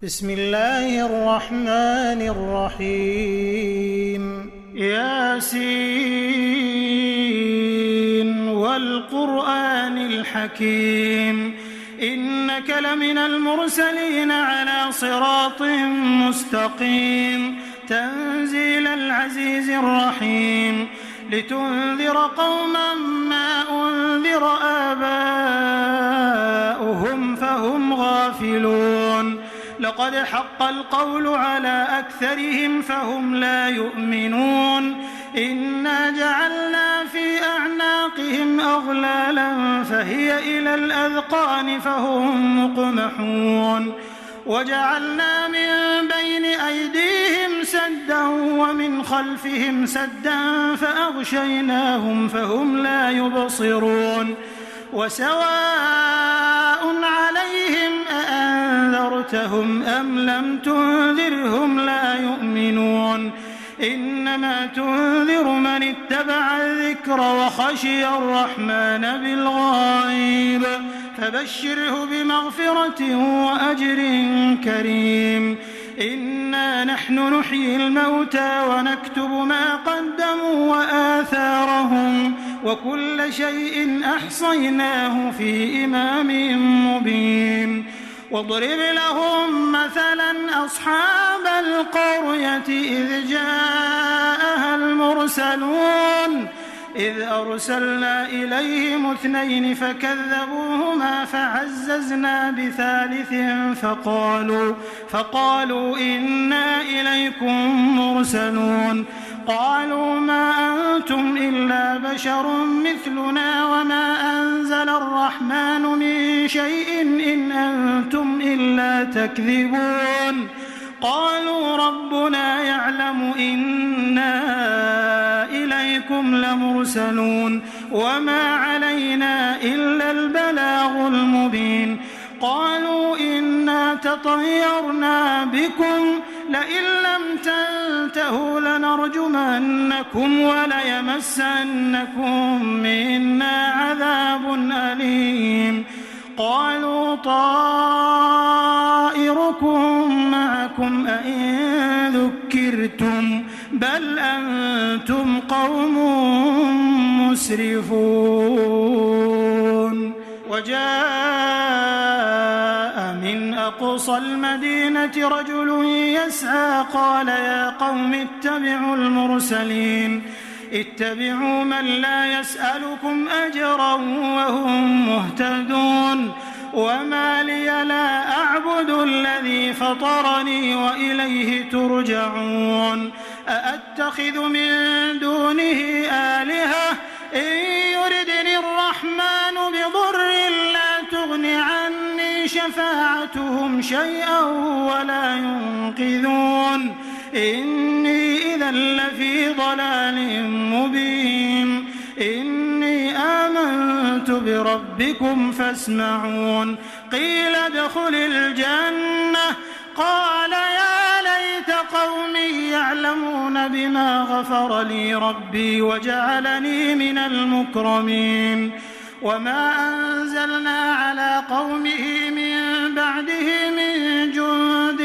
بسم الله الرحمن الرحيم ياسين والقرآن الحكيم إنك لمن المرسلين على صراط مستقيم تنزيل العزيز الرحيم لتنذر قوما ما أنذر آباؤهم فهم غافلون لقد حق القول على أكثرهم فهم لا يؤمنون إنا جعلنا في أعناقهم أغلالا فهي إلى الأذقان فهم مقمحون وجعلنا من بين أيديهم سدا ومن خلفهم سدا فأغشيناهم فهم لا يبصرون وسواء عليهم أأنذرتهم أم لم تنذرهم لا يؤمنون إنما تنذر من اتبع الذكر وخشي الرحمن بالغيب فبشره بمغفرة وأجر كريم إنا نحن نحيي الموتى ونكتب ما قدموا وآثارهم وكل شيء أحصيناه في إمام مبين واضرب لهم مثلا أصحاب القرية إذ جاءها المرسلون إذ أرسلنا إليهم 2 فكذبوهما فعززنا بثالث فقالوا إنا إليكم مرسلون قالوا ما أنتم إلا بشر مثلنا وما أنزل الرحمن من شيء إن أنتم إلا تكذبون قالوا ربنا يعلم إنا إليكم لمرسلون وما علينا إلا البلاغ المبين قالوا إنا تطيرنا بكم لئن لم تنتهوا لنرجمنكم وليمسنكم منا عذاب أليم قالوا طائركم معكم أئن ذكرتم بل أنتم قوم مسرفون وجاء من أقصى المدينة رجل يسعى قال يا قوم اتبعوا المرسلين اتبعوا من لا يسألكم أجرا وهم مهتدون وما لي لا أعبد الذي فطرني وإليه ترجعون أأتخذ من دونه آلهة إن يردني الرحمن بضر لا تغن عني شفاعتهم شيئا ولا ينقذون إني إذا لفي ضلال مبين إني آمنت بربكم فاسمعون قيل ادخل الجنة قال يا ليت قومي يعلمون بما غفر لي ربي وجعلني من المكرمين وما أنزلنا على قومه من بعده من جند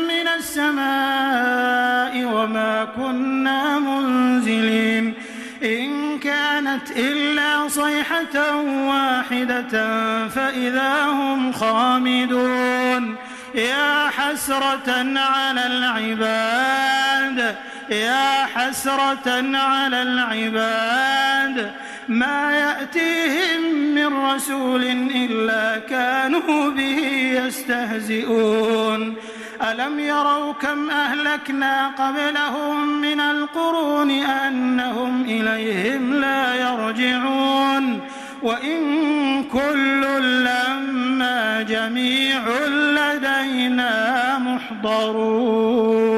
من السماء وما كنا منزلين إن كانت إلا صيحة واحدة فإذا هم خامدون يا حسرة على العباد ما يأتيهم من رسول إلا كانوا به يستهزئون ألم يروا كم أهلكنا قبلهم من القرون أنهم إليهم لا يرجعون وإن كل لما جميع لدينا محضرون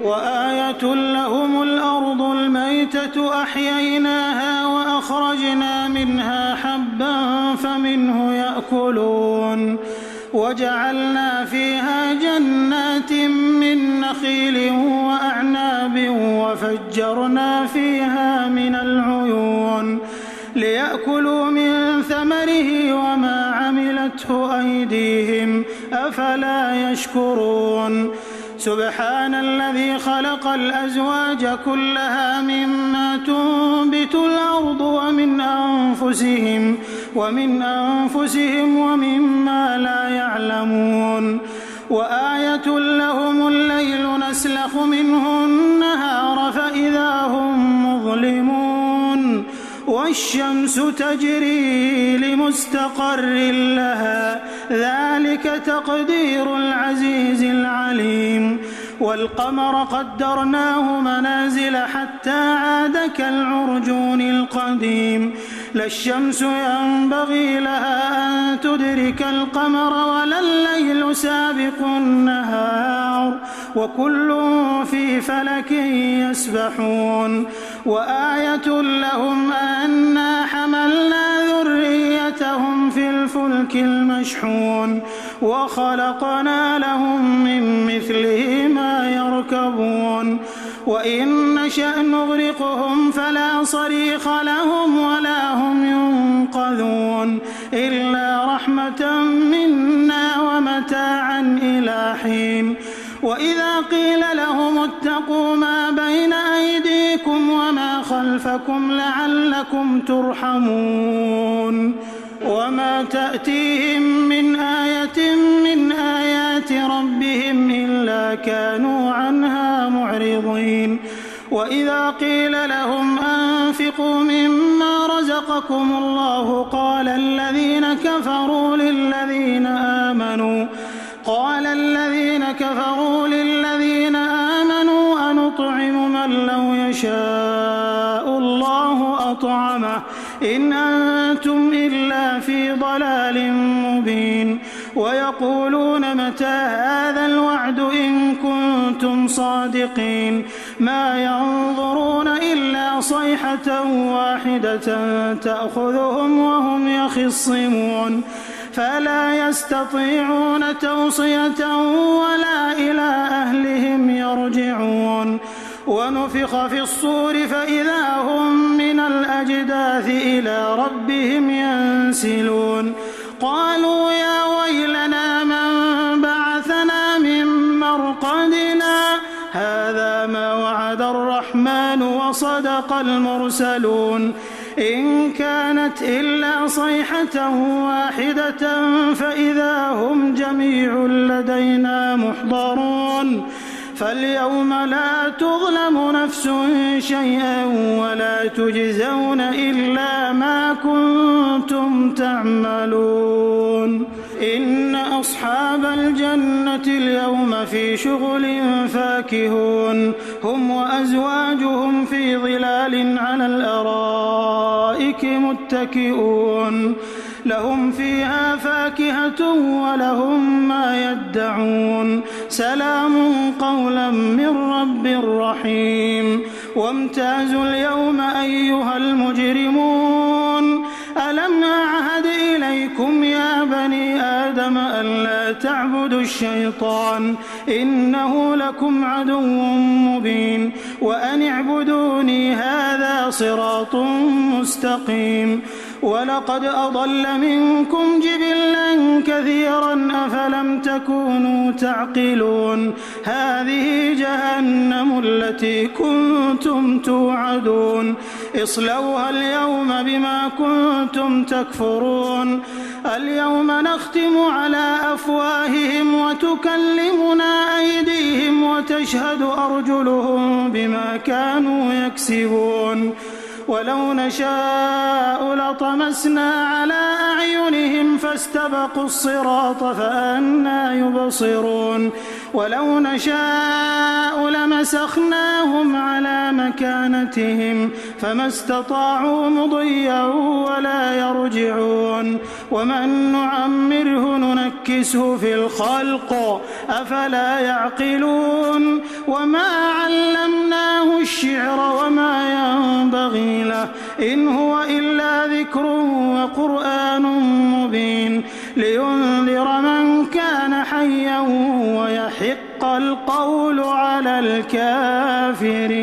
وآية لهم الأرض الميتة أحييناها وأخرجنا منها حبا فمنه يأكلون وجعلنا فيها جنات من نخيل وأعناب وفجرنا فيها من العيون ليأكلوا من ثمره وما عملته أيديهم أفلا يشكرون سبحان الذي خلق الأزواج كلها مما تنبت الأرض ومن أنفسهم ومما لا يعلمون وآية لهم الليل نسلخ منه النهار فإذا هم مظلمون والشمس تجري لمستقر لها ذلك تقدير العزيز العليم والقمر قدرناه منازل حتى عاد كالعرجون القديم لا الشمس ينبغي لها أن تدرك القمر ولا الليل سابق النهار وكل في فلك يسبحون وآية لهم أنا حملنا ذريتهم في الفلك المشحون وخلقنا لهم من مثله ما يركبون وإن نشأ نغرقهم فلا صريخ لهم ولا هم ينقذون إلا رحمة منا ومتاعا إلى حين وإذا قيل لهم اتقوا ما بين أيديكم وما خلفكم لعلكم ترحمون وما تأتيهم من آية من آيات ربهم إلا كانوا عنها معرضين وإذا قيل لهم أنفقوا مما رزقكم الله قال الذين كفروا للذين آمنوا أنطعم من لو يشاء الله أطعمه إن أنتم إلا في ضلال مبين ويقولون متى هذا الوعد إن كنتم صادقين ما ينظرون إلا صيحة واحدة تأخذهم وهم يخصمون فلا يستطيعون توصية ولا إلى أهلهم يرجعون ونفخ في الصور فإذا هم من الأجداث إلى ربهم ينسلون قالوا يا ويلنا من بعثنا من مرقدنا هذا ما وعد الرحمن وصدق المرسلون إن كانت إلا صيحة واحدة فإذا هم جميع لدينا محضرون فاليوم لا تظلم نفس شيئا ولا تجزون إلا ما كنتم تعملون إن أصحاب الجنة اليوم في شغل فاكهون هم وأزواجهم في ظلال على الأرائك متكئون لهم فيها فاكهة ولهم ما يدعون سلام قولا من رب رحيم وامتازوا اليوم أيها المجرمون ألم أعهد إليكم يا بني آدم ألا تعبدوا الشيطان إنه لكم عدو مبين وأن اعبدوني هذا صراط مستقيم ولقد أضل منكم جبلا كثيرا أفلم تكونوا تعقلون هذه جهنم التي كنتم توعدون اصلوها اليوم بما كنتم تكفرون اليوم نختم على أفواههم وتكلمنا أيديهم وتشهد أرجلهم بما كانوا يكسبون ولو نشاء لطمسنا على أعينهم فاستبقوا الصراط فأنى يبصرون ولو نشاء لمسخناهم على مكانتهم فما استطاعوا مضيا ولا يرجعون ومن نعمره ننكسه في الخلق أفلا يعقلون وما علمناه الشعر وما ينبغي له إن هو إلا ذكر وقرآن مبين لينذر من كان حيا ويحق القول على الكافرين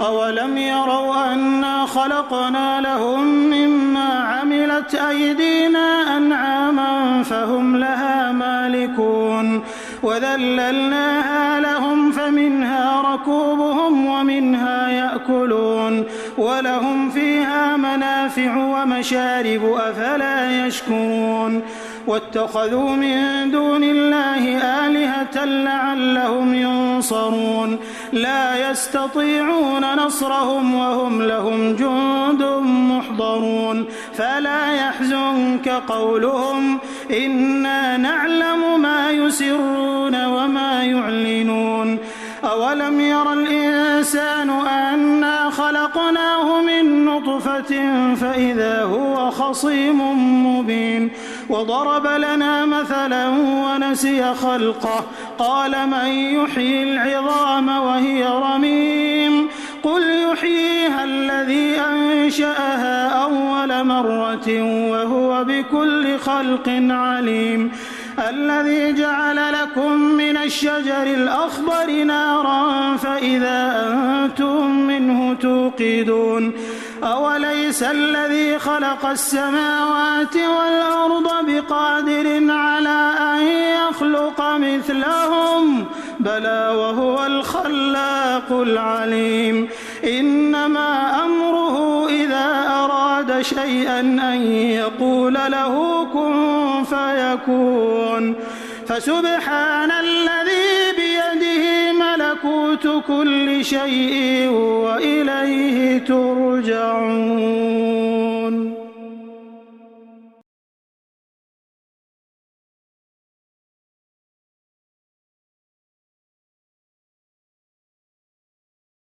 أولم يروا أنا خلقنا لهم مما عملت أيدينا أنعاما فهم لها مالكون وذللناها لهم فمنها ركوبهم ومنها يأكلون ولهم فيها منافع ومشارب أفلا يشكرون واتخذوا من دون الله آلهة لعلهم ينصرون لا يستطيعون نصرهم وهم لهم جند محضرون فلا يحزنك قولهم إنا نعلم ما يسرون وما يعلنون أولم ير الإنسان أنا خلقناه من نطفة فإذا هو خصيم مبين وضرب لنا مثلا ونسي خلقه قال من يحيي العظام وهي رميم قل يحييها الذي أنشأها أول مرة وهو بكل خلق عليم الذي جعل لكم من الشجر الأخضر نارا فإذا أنتم منه توقدون أوليس الذي خلق السماوات والأرض بقادر على أن يخلق مثلهم بلى وهو الخلاق العليم إنما أمره إذا أراد شيئا أن يقول له كن فيكون فسبحان الذي بيده ملكوت كل شيء وإليه ترجعون